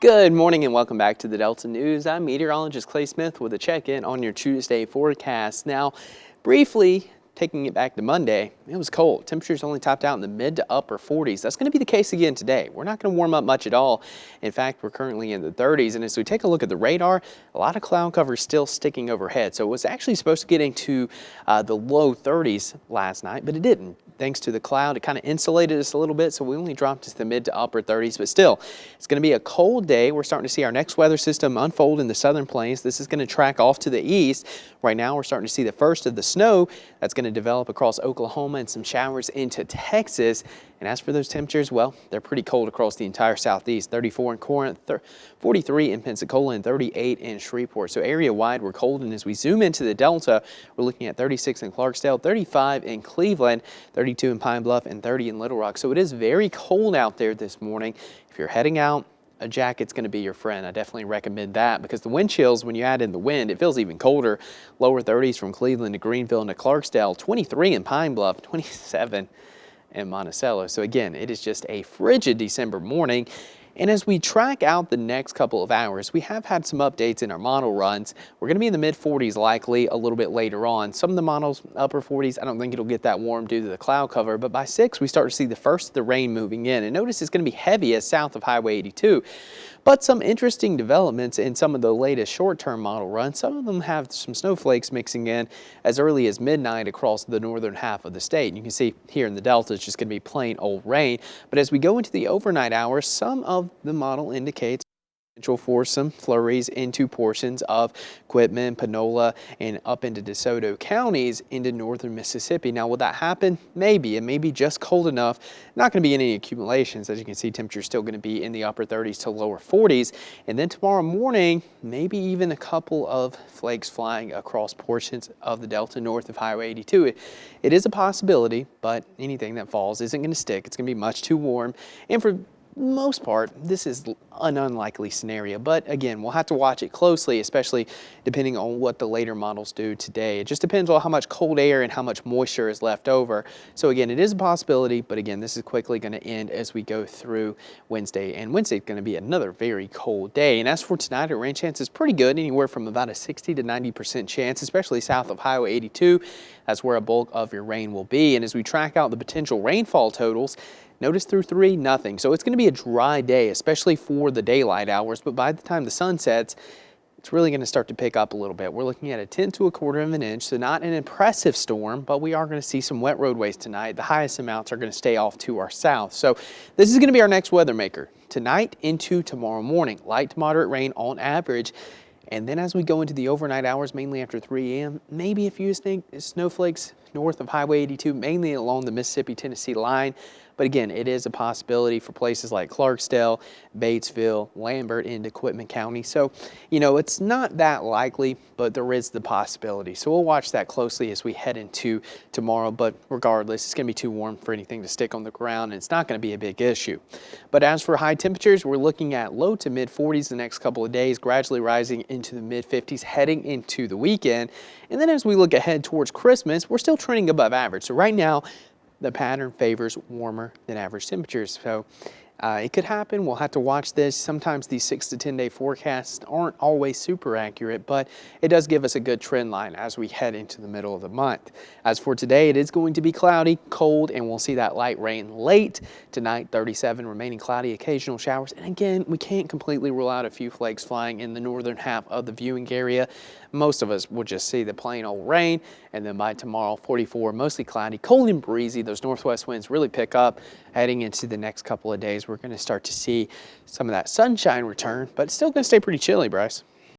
Good morning and welcome back to the Delta News. I'm meteorologist Clay Smith with a check-in on your Tuesday forecast. Now, briefly taking it back to Monday, it was cold. Temperatures only topped out in the mid to upper 40s. That's going to be the case again today. We're not going to warm up much at all. In fact, we're currently in the 30s. And as we take a look at the radar, a lot of cloud cover still sticking overhead. So it was actually supposed to get into the low 30s last night, but it didn't. Thanks to the cloud, it kind of insulated us a little bit, so we only dropped to the mid to upper 30s, but still, it's going to be a cold day. We're starting to see our next weather system unfold in the southern plains. This is going to track off to the east. Right now, we're starting to see the first of the snow that's going to develop across Oklahoma and some showers into Texas. And as for those temperatures, well, they're pretty cold across the entire southeast. 34 in Corinth, 43 in Pensacola, and 38 in Shreveport. So area-wide, we're cold. And as we zoom into the Delta, we're looking at 36 in Clarksdale, 35 in Cleveland, 32 in Pine Bluff, and 30 in Little Rock. So it is very cold out there this morning. If you're heading out, a jacket's going to be your friend. I definitely recommend that because the wind chills, when you add in the wind, it feels even colder. Lower 30s from Cleveland to Greenville and to Clarksdale, 23 in Pine Bluff, 27 in Monticello. So again, it is just a frigid December morning. And as we track out the next couple of hours, we have had some updates in our model runs. We're going to be in the mid 40s likely a little bit later on. Some of the models upper 40s, I don't think it'll get that warm due to the cloud cover, but by 6 we start to see the first of the rain moving in. And notice it's going to be heaviest south of Highway 82. But some interesting developments in some of the latest short-term model runs. Some of them have some snowflakes mixing in as early as midnight across the northern half of the state. You can see here in the Delta, it's just going to be plain old rain. But as we go into the overnight hours, some of the model indicates potential for some flurries into portions of Quitman, Panola, and up into DeSoto counties into northern Mississippi. Now, will that happen? Maybe. It may be just cold enough. Not going to be any accumulations. As you can see, temperature's still going to be in the upper 30s to lower 40s. And then tomorrow morning, maybe even a couple of flakes flying across portions of the Delta north of Highway 82. It is a possibility, but anything that falls isn't going to stick. It's going to be much too warm. And for most part, this is an unlikely scenario, but again, we'll have to watch it closely, especially depending on what the later models do today. It just depends on how much cold air and how much moisture is left over. So again, it is a possibility, but again, this is quickly going to end as we go through Wednesday, and Wednesday is going to be another very cold day. And as for tonight, our rain chance is pretty good, anywhere from about a 60 to 90% chance, especially south of Highway 82. That's where a bulk of your rain will be. And as we track out the potential rainfall totals, notice through 3, nothing. So it's going to be a dry day, especially for the daylight hours. But by the time the sun sets, it's really going to start to pick up a little bit. We're looking at a 1/10 to 1/4 of an inch. So not an impressive storm, but we are going to see some wet roadways tonight. The highest amounts are going to stay off to our south. So this is going to be our next weather maker tonight into tomorrow morning. Light to moderate rain on average. And then as we go into the overnight hours, mainly after 3 a.m., maybe a few snowflakes north of Highway 82, mainly along the Mississippi-Tennessee line. But again, it is a possibility for places like Clarksdale, Batesville, Lambert, into Quitman County. So, you know, it's not that likely, but there is the possibility. So we'll watch that closely as we head into tomorrow. But regardless, it's going to be too warm for anything to stick on the ground, and it's not going to be a big issue. But as for high temperatures, we're looking at low to mid 40s the next couple of days, gradually rising into the mid 50s heading into the weekend. And then as we look ahead towards Christmas, we're still trending above average. So right now, the pattern favors warmer than average temperatures. So it could happen. We'll have to watch this. Sometimes these 6 to 10 day forecasts aren't always super accurate, but it does give us a good trend line as we head into the middle of the month. As for today, it is going to be cloudy, cold, and we'll see that light rain late tonight. 37, remaining cloudy, occasional showers. And again, we can't completely rule out a few flakes flying in the northern half of the viewing area. Most of us will just see the plain old rain, and then by tomorrow, 44, mostly cloudy, cold and breezy. Those northwest winds really pick up heading into the next couple of days. We're going to start to see some of that sunshine return, but it's still going to stay pretty chilly, Bryce.